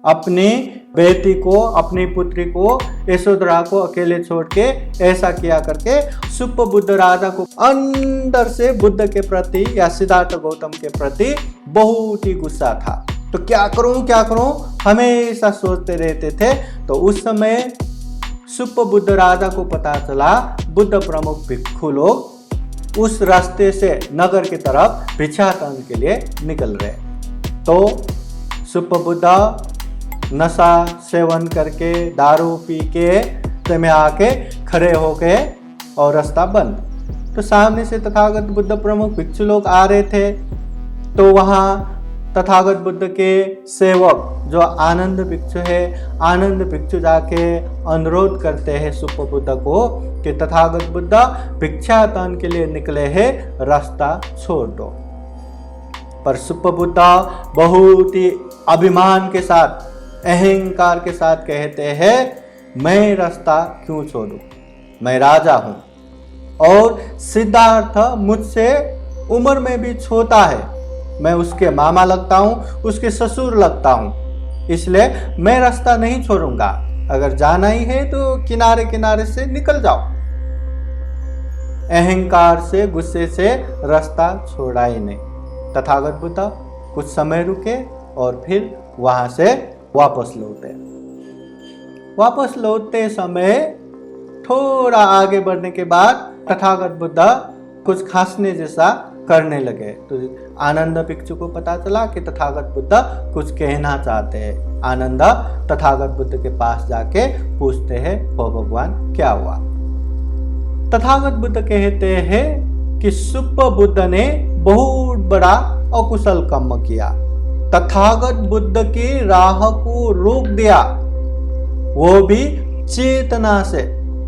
अपनी बेटी को, अपनी पुत्री को, यशोधरा को अकेले छोड़ के ऐसा किया करके सुप्पबुद्ध राजा को अंदर से बुद्ध के प्रति या सिद्धार्थ गौतम के प्रति बहुत ही गुस्सा था। तो क्या करूं हमेशा सोचते रहते थे। तो उस समय सुप्पबुद्ध राजा को पता चला बुद्ध प्रमुख भिक्षु लोग उस रास्ते से नगर की तरफ भिक्षाटन के लिए निकल रहे। तो सुप्पबुद्ध नशा सेवन करके, दारू पी के में आके खड़े होके और रास्ता बंद। तो सामने से तथागत बुद्ध प्रमुख भिक्षु लोग आ रहे थे। तो वहाँ तथागत बुद्ध के सेवक जो आनंद भिक्षु है, आनंद भिक्षु जाके अनुरोध करते हैं सुप्पबुद्ध को कि तथागत बुद्ध भिक्षाटन के लिए निकले हैं, रास्ता छोड़ दो। पर सुप्पबुद्ध बहुत ही अभिमान के साथ, अहंकार के साथ कहते हैं, मैं रास्ता क्यों छोड़ूं, मैं राजा हूं और सिद्धार्थ मुझसे उम्र में भी छोटा है, मैं उसके मामा लगता हूं, उसके ससुर लगता हूं, इसलिए मैं रास्ता नहीं छोड़ूंगा। अगर जाना ही है तो किनारे किनारे से निकल जाओ। अहंकार से, गुस्से से रास्ता छोड़ा ही नहीं। तथागत बुद्ध कुछ समय रुके और फिर वहां से वापस लौटते समय थोड़ा आगे बढ़ने के बाद तथागत बुद्ध कुछ खांसने जैसा करने लगे। तो आनंद भिक्षु को पता चला कि तथागत बुद्ध कुछ कहना चाहते हैं। आनंद तथागत बुद्ध के पास जाके पूछते हैं, ओ भगवान क्या हुआ? तथागत बुद्ध कहते हैं कि सुप्पबुद्ध ने बहुत बड़ा अकुशल कर्म किया, तथागत बुद्ध की राह को रोक दिया, वो भी चेतना से।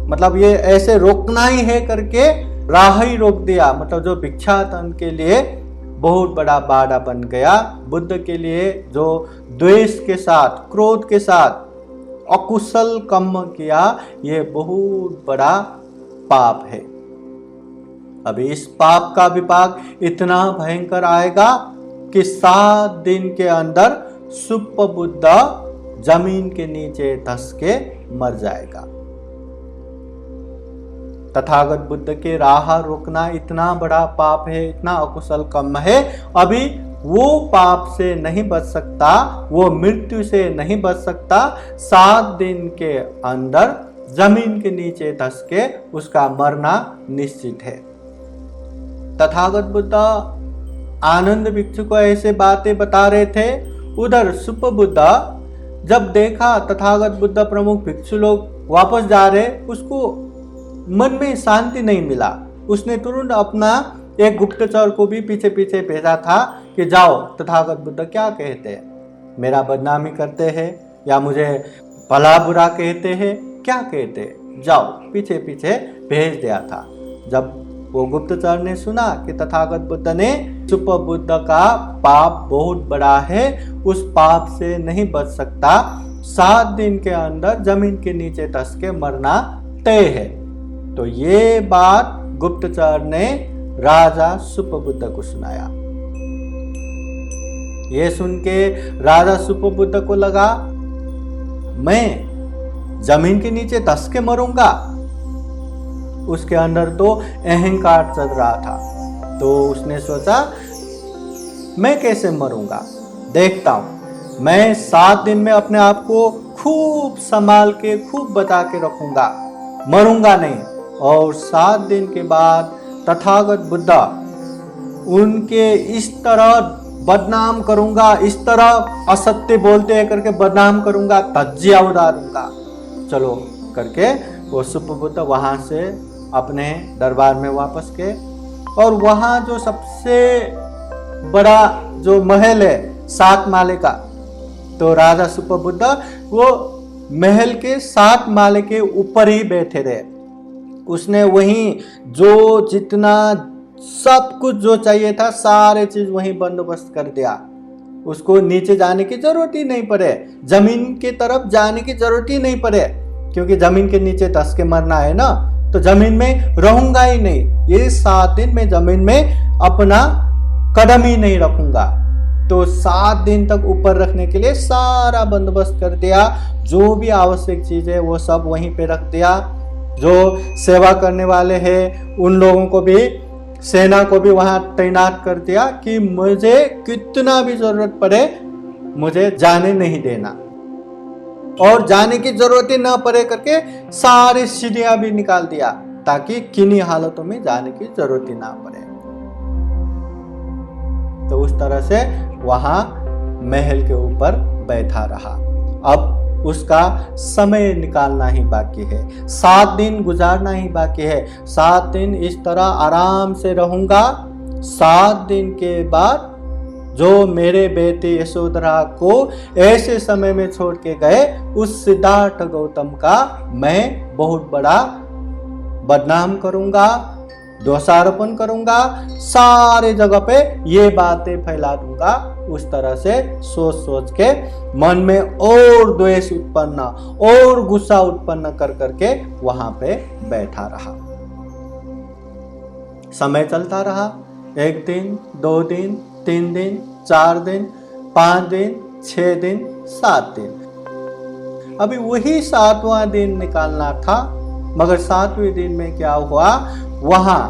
मतलब ये ऐसे रोकना ही है करके राह ही रोक दिया। मतलब जो भिक्षाटन के लिए बहुत बड़ा बाधा बन गया, बुद्ध के लिए जो द्वेष के साथ, क्रोध के साथ अकुशल कर्म किया, ये बहुत बड़ा पाप है। अभी इस पाप का विपाक इतना भयंकर आएगा कि 7 दिन के अंदर सुप्पबुद्ध जमीन के नीचे धंस के मर जाएगा। तथागत बुद्ध के राह रोकना इतना बड़ा पाप है, इतना अकुशल कर्म है। अभी वो पाप से नहीं बच सकता, वो मृत्यु से नहीं बच सकता। 7 दिन के अंदर जमीन के नीचे धंस के उसका मरना निश्चित है। तथागत बुद्ध आनंद भिक्षु को ऐसे बातें बता रहे थे। उधर सुप्पबुद्ध जब देखा तथागत बुद्ध प्रमुख भिक्षु लोग वापस जा रहे, उसको मन में शांति नहीं मिला। उसने तुरंत अपना एक गुप्तचर को भी पीछे पीछे भेजा था कि जाओ, तथागत बुद्ध क्या कहते हैं, मेरा बदनामी करते हैं या मुझे भला बुरा कहते हैं, क्या कहते हैं, जाओ, पीछे पीछे भेज दिया था। जब वो गुप्तचर ने सुना कि तथागत बुद्ध ने सुप्पबुद्ध का पाप बहुत बड़ा है, उस पाप से नहीं बच सकता, 7 दिन के अंदर जमीन के नीचे धंस के मरना तय है, तो ये बात गुप्तचर ने राजा सुप्पबुद्ध को सुनाया। ये सुन के राजा सुप्पबुद्ध को लगा, मैं जमीन के नीचे धंस के मरूंगा। उसके अंदर तो अहंकार चल रहा था। तो उसने सोचा, मैं कैसे मरूंगा, देखता हूं, मैं 7 दिन में अपने आप को खूब संभाल के, खूब बचा के रखूंगा, मरूंगा नहीं। और 7 दिन के बाद तथागत बुद्ध उनके इस तरह बदनाम करूंगा, इस तरह असत्य बोलते हैं करके बदनाम करूंगा, धज्जियां उड़ाऊंगा। चलो करके वो सुप्पबुद्ध वहां से अपने दरबार में वापस गए। और वहां जो सबसे बड़ा जो महल है 7 माले का, तो राजा सुप्पबुद्ध वो महल के 7 माले के ऊपर ही बैठे रहे। उसने वहीं जो जितना सब कुछ जो चाहिए था, सारे चीज वहीं बंदोबस्त कर दिया। उसको नीचे जाने की जरूरत ही नहीं पड़े, जमीन की तरफ जाने की जरूरत ही नहीं पड़े, क्योंकि जमीन के नीचे धंस के मरना है ना, तो जमीन में रहूंगा ही नहीं। ये 7 दिन में जमीन में अपना कदम ही नहीं रखूंगा। तो 7 दिन तक ऊपर रखने के लिए सारा बंदोबस्त कर दिया। जो भी आवश्यक चीजें वो सब वहीं पे रख दिया। जो सेवा करने वाले हैं उन लोगों को भी, सेना को भी वहां तैनात कर दिया कि मुझे कितना भी जरूरत पड़े मुझे जाने नहीं देना, और जाने की जरूरत ही ना पड़े करके सारी सीढ़ियां भी निकाल दिया ताकि किन्हीं हालतों में जाने की जरूरत ही ना पड़े। तो उस तरह से वहां महल के ऊपर बैठा रहा। अब उसका समय निकालना ही बाकी है, 7 दिन गुजारना ही बाकी है। 7 दिन इस तरह आराम से रहूंगा। 7 दिन के बाद जो मेरे बेटी यशोधरा को ऐसे समय में छोड़ के गए, उस सिद्धार्थ गौतम का मैं बहुत बड़ा बदनाम करूंगा, दोषारोपण करूंगा, सारे जगह पे ये बातें फैला दूंगा। उस तरह से सोच सोच के मन में और द्वेष उत्पन्न और गुस्सा उत्पन्न कर करके वहां पे बैठा रहा। समय चलता रहा। 1 दिन, 2 दिन, 3 दिन, 4 दिन, 5 दिन, 6 दिन, 7 दिन। अभी वही 7वां दिन निकालना था, मगर 7वें दिन में क्या हुआ, वहां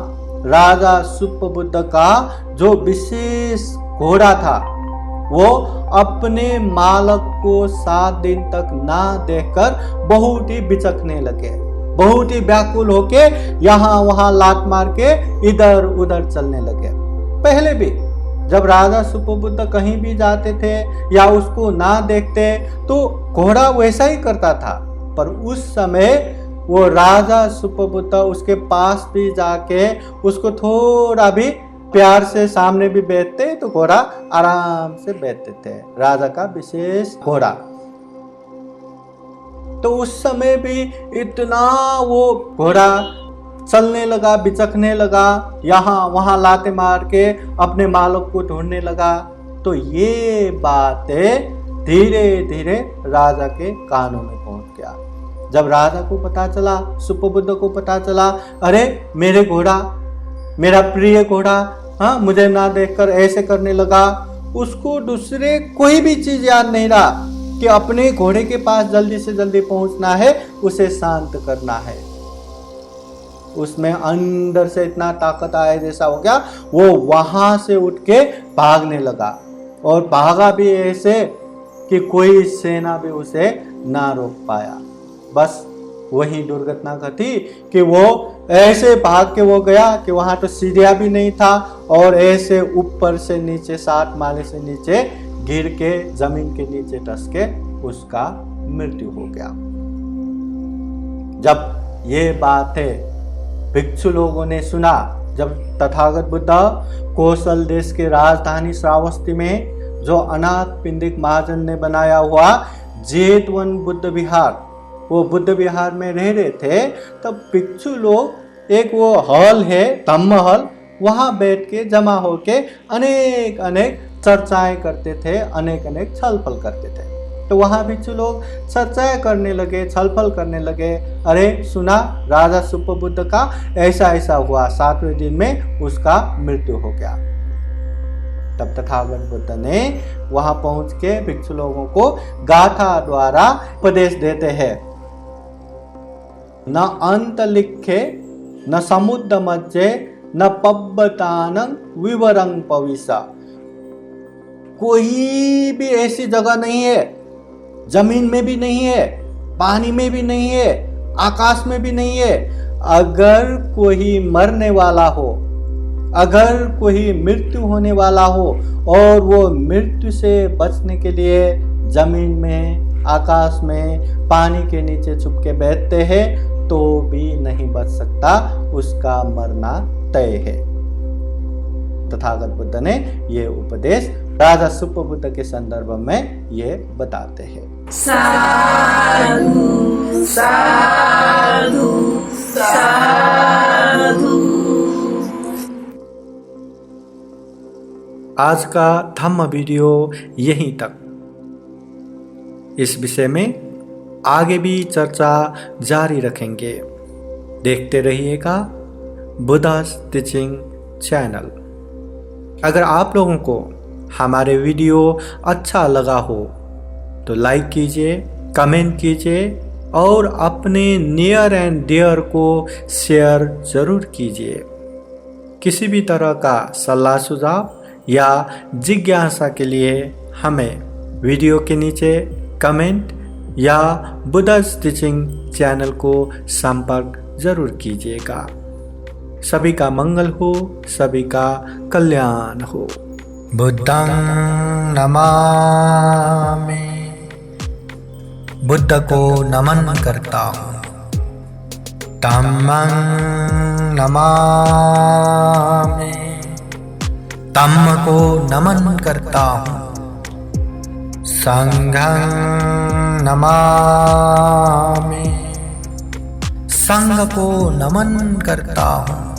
राजा सुप्पबुद्ध का जो विशेष घोड़ा था वो अपने मालक को 7 दिन तक ना देखकर बहुत ही बिचकने लगे, बहुत ही व्याकुल होके यहाँ वहां लात मार के इधर उधर चलने लगे। पहले भी जब राजा सुप्पबुद्ध कहीं भी जाते थे या उसको ना देखते तो घोड़ा वैसा ही करता था, पर उस समय वो राजा सुप्पबुद्ध उसके पास भी जाके उसको थोड़ा भी प्यार से सामने भी बैठते तो घोड़ा आराम से बैठते थे, राजा का विशेष घोड़ा। तो उस समय भी इतना वो घोड़ा चलने लगा, बिचकने लगा, यहाँ वहां लाते मार के अपने मालिक को ढूंढने लगा। तो ये बातें धीरे धीरे राजा के कानों में पहुंच गया। जब राजा को पता चला, सुप्पबुद्ध को पता चला, अरे मेरे घोड़ा, मेरा प्रिय घोड़ा, हाँ मुझे ना देखकर ऐसे करने लगा, उसको दूसरे कोई भी चीज याद नहीं रहा कि अपने घोड़े के पास जल्दी से जल्दी पहुंचना है, उसे शांत करना है। उसमें अंदर से इतना ताकत आया जैसा हो गया, वो वहां से उठ के भागने लगा, और भागा भी ऐसे कि कोई सेना भी उसे ना रोक पाया। बस वही दुर्घटना घटी कि वो ऐसे भाग के वो गया कि वहां तो सीढ़ियां भी नहीं था, और ऐसे ऊपर से नीचे 7 माले से नीचे गिर के जमीन के नीचे धंस के उसका मृत्यु हो गया। जब ये बातें भिक्षु लोगों ने सुना, जब तथागत बुद्ध कौशल देश के राजधानी श्रावस्ती में जो अनाथ पिंडिक महाजन ने बनाया हुआ जेतवन बुद्ध विहार, वो बुद्ध विहार में रह रहे थे, तब भिक्षु लोग एक वो हॉल है धम्म हॉल, वहां बैठ के जमा होके अनेक अनेक चर्चाएं करते थे, अनेक अनेक छलफल करते थे। तो वहां भिक्षु लोग चर्चाएं करने लगे, छलफल करने लगे, अरे सुना राजा सुप्पबुद्ध का ऐसा ऐसा हुआ, 7वें दिन में उसका मृत्यु हो गया। तब तथागत बुद्ध ने वहां पहुंच के भिक्षु लोगों को गाथा द्वारा उपदेश देते हैं, न अंत लिखे न समुद्र मध्य न पब्बतानं विवरं पविसा। कोई भी ऐसी जगह नहीं है, जमीन में भी नहीं है, पानी में भी नहीं है, आकाश में भी नहीं है। अगर कोई मरने वाला हो, अगर कोई मृत्यु होने वाला हो और वो मृत्यु से बचने के लिए जमीन में, आकाश में, पानी के नीचे छुप के बैठते हैं तो भी नहीं बच सकता, उसका मरना तय है। तथागत बुद्ध ने ये उपदेश राजा सुप्पबुद्ध के संदर्भ में ये बताते हैं। साधु साधु साधु। आज का धम्म वीडियो यहीं तक। इस विषय में आगे भी चर्चा जारी रखेंगे। देखते रहिएगा बुद्धास टीचिंग चैनल। अगर आप लोगों को हमारे वीडियो अच्छा लगा हो तो लाइक कीजिए, कमेंट कीजिए और अपने नियर एंड डियर को शेयर ज़रूर कीजिए। किसी भी तरह का सलाह सुझाव या जिज्ञासा के लिए हमें वीडियो के नीचे कमेंट या बुद्धास टीचिंग चैनल को संपर्क जरूर कीजिएगा। सभी का मंगल हो, सभी का कल्याण हो। बुद्धं नमामि। बुद्ध को नमन करता हूँ। धम्मं नमामि। धम्म को नमन करता हूँ। संघं नमामि। संघ को नमन करता हूँ।